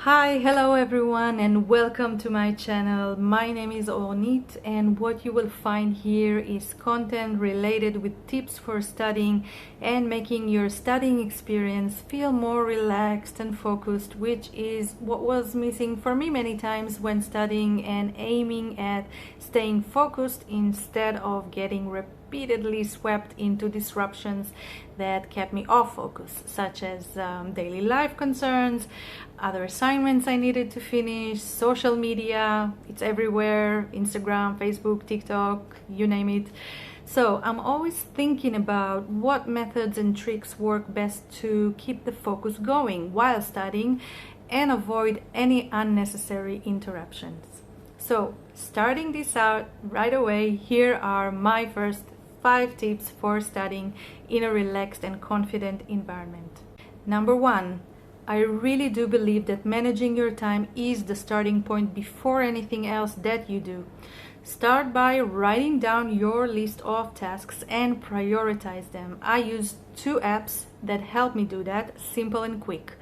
Hi, hello everyone, and welcome to my channel. My name is Onit, and what you will find here is content related with tips for studying and making your studying experience feel more relaxed and focused, which is what was missing for me many times when studying, and aiming at staying focused instead of getting repeatedly swept into disruptions that kept me off focus, such as daily life concerns, other assignments I needed to finish, social media, it's everywhere, Instagram, Facebook, TikTok, you name it. So I'm always thinking about what methods and tricks work best to keep the focus going while studying and avoid any unnecessary interruptions. So starting this out right away, here are my first 5 tips for studying in a relaxed and confident environment. Number 1, I really do believe that managing your time is the starting point before anything else that you do. Start by writing down your list of tasks and prioritize them. I use 2 apps that help me do that, simple and quick.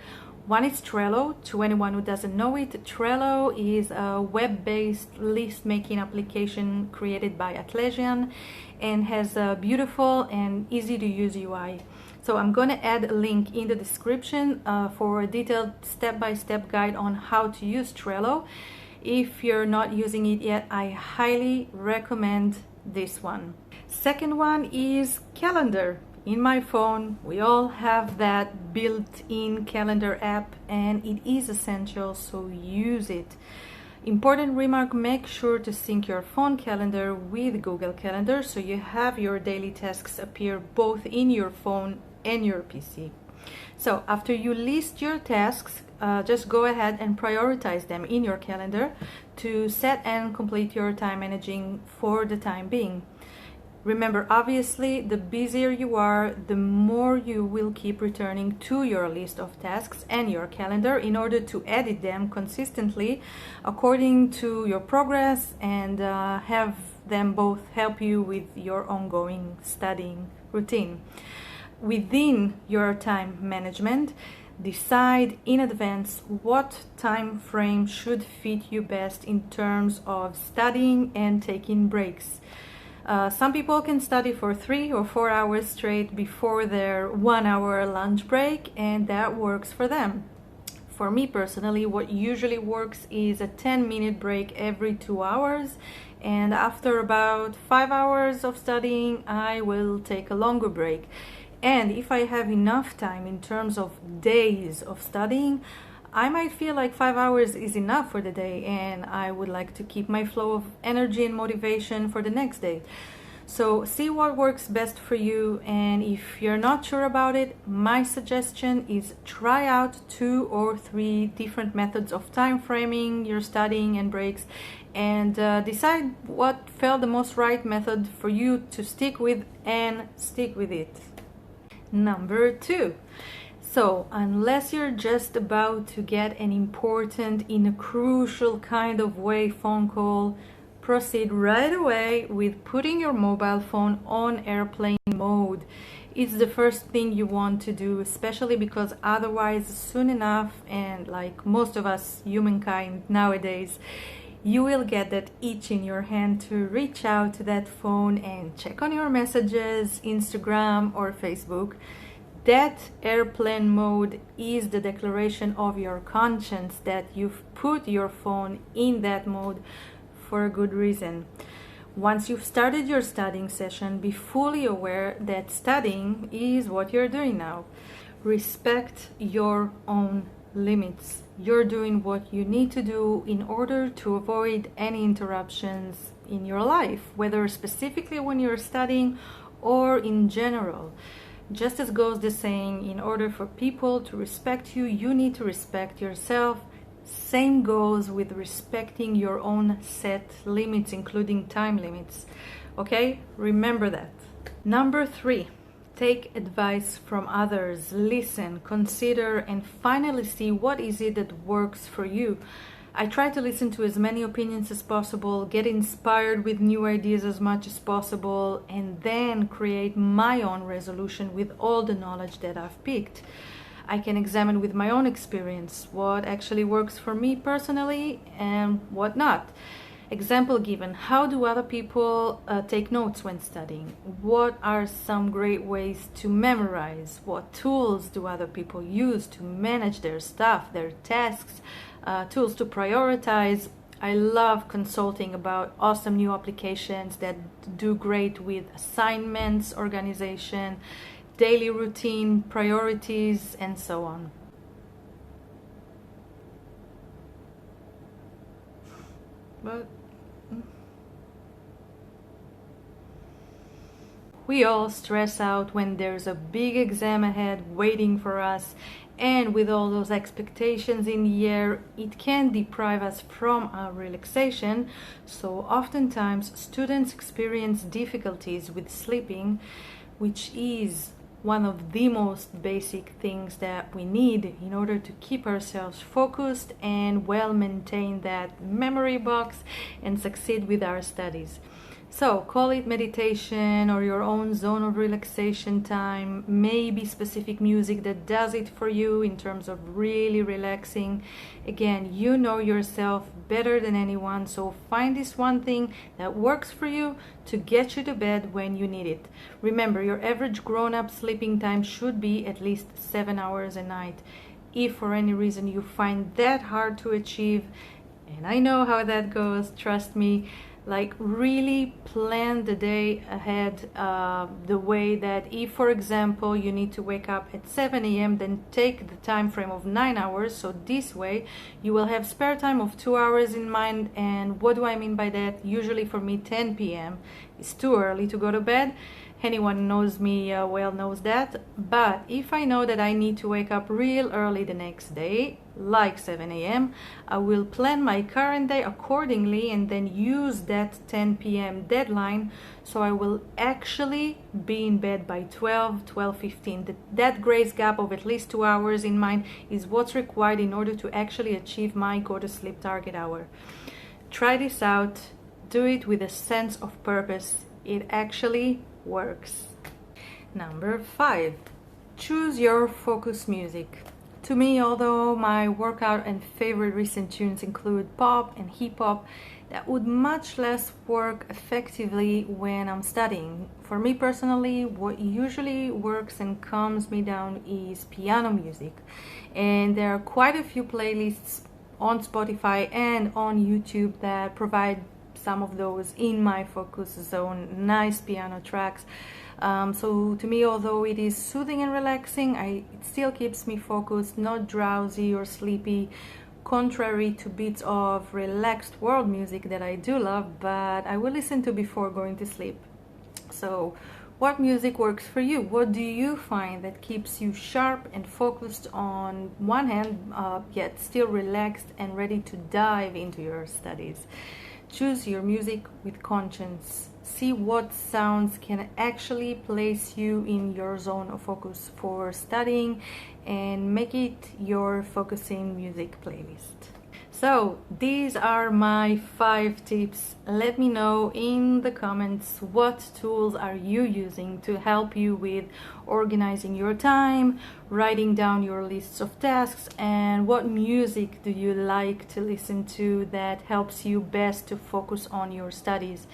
One is Trello. To anyone who doesn't know it, Trello is a web-based list-making application created by Atlassian and has a beautiful and easy-to-use UI. So I'm going to add a link in the description for a detailed step-by-step guide on how to use Trello. If you're not using it yet, I highly recommend this one. Second one is calendar. In my phone, we all have that built-in calendar app, and it is essential, so use it. Important remark, make sure to sync your phone calendar with Google Calendar so you have your daily tasks appear both in your phone and your PC. So after you list your tasks, just go ahead and prioritize them in your calendar to set and complete your time managing for the time being. Remember, obviously, the busier you are, the more you will keep returning to your list of tasks and your calendar in order to edit them consistently according to your progress and have them both help you with your ongoing studying routine. Within your time management, decide in advance what time frame should fit you best in terms of studying and taking breaks. Some people can study for 3 or 4 hours straight before their 1-hour lunch break, and that works for them. For me personally, what usually works is a 10-minute break every 2 hours, and after about 5 hours of studying, I will take a longer break. And if I have enough time in terms of days of studying, I might feel like 5 hours is enough for the day, and I would like to keep my flow of energy and motivation for the next day. So see what works best for you, and if you're not sure about it, my suggestion is try out 2 or 3 different methods of time framing your studying and breaks, and decide what felt the most right method for you to stick with, and stick with it. Number 2. So, unless you're just about to get an important, in a crucial kind of way phone call, proceed right away with putting your mobile phone on airplane mode. It's the first thing you want to do, especially because otherwise, soon enough, and like most of us humankind nowadays, you will get that itch in your hand to reach out to that phone and check on your messages, Instagram or Facebook. That airplane mode is the declaration of your conscience that you've put your phone in that mode for a good reason. Once you've started your studying session, be fully aware that studying is what you're doing now. Respect your own limits. You're doing what you need to do in order to avoid any interruptions in your life, whether specifically when you're studying or in general. Just as goes the saying, in order for people to respect you, you need to respect yourself. Same goes with respecting your own set limits, including time limits. Okay? Remember that. Number 3, take advice from others. Listen, consider, and finally see what is it that works for you. I try to listen to as many opinions as possible, get inspired with new ideas as much as possible, and then create my own resolution with all the knowledge that I've picked. I can examine with my own experience what actually works for me personally and what not. Example given, how do other people take notes when studying? What are some great ways to memorize? What tools do other people use to manage their stuff, their tasks, tools to prioritize? I love consulting about awesome new applications that do great with assignments, organization, daily routine, priorities, and so on. But we all stress out when there's a big exam ahead waiting for us, and with all those expectations in the air, it can deprive us from our relaxation. So oftentimes students experience difficulties with sleeping, which is one of the most basic things that we need in order to keep ourselves focused and well maintain that memory box and succeed with our studies. So call it meditation or your own zone of relaxation time, maybe specific music that does it for you in terms of really relaxing. Again, you know yourself better than anyone, so find this one thing that works for you to get you to bed when you need it. Remember, your average grown-up sleeping time should be at least 7 hours a night. If for any reason you find that hard to achieve, and I know how that goes, trust me, like really plan the day ahead the way that if, for example, you need to wake up at 7 a.m., then take the time frame of 9 hours. So this way you will have spare time of 2 hours in mind. And what do I mean by that? Usually for me 10 p.m. is too early to go to bed. Anyone knows me well knows that. But if I know that I need to wake up real early the next day, like 7 a.m., I will plan my current day accordingly and then use that 10 p.m. deadline, so I will actually be in bed by 12:15. That grace gap of at least 2 hours in mind is what's required in order to actually achieve my go to sleep target hour. Try this out, do it with a sense of purpose. It actually works. Number 5, choose your focus music. To me, although my workout and favorite recent tunes include pop and hip hop, that would much less work effectively when I'm studying. For me personally, what usually works and calms me down is piano music. And there are quite a few playlists on Spotify and on YouTube that provide some of those in my focus zone, nice piano tracks. So to me, although it is soothing and relaxing, it still keeps me focused, not drowsy or sleepy, contrary to beats of relaxed world music that I do love, but I will listen to before going to sleep. So what music works for you? What do you find that keeps you sharp and focused on one hand, yet still relaxed and ready to dive into your studies? Choose your music with conscience. See what sounds can actually place you in your zone of focus for studying and make it your focusing music playlist. So these are my 5 tips. Let me know in the comments what tools are you using to help you with organizing your time, writing down your lists of tasks, and what music do you like to listen to that helps you best to focus on your studies.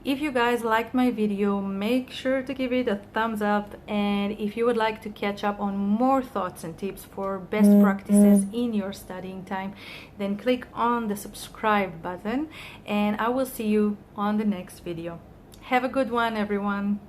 If you guys liked my video, make sure to give it a thumbs up, and if you would like to catch up on more thoughts and tips for best practices in your studying time, then click on the subscribe button, and I will see you on the next video. Have a good one, everyone.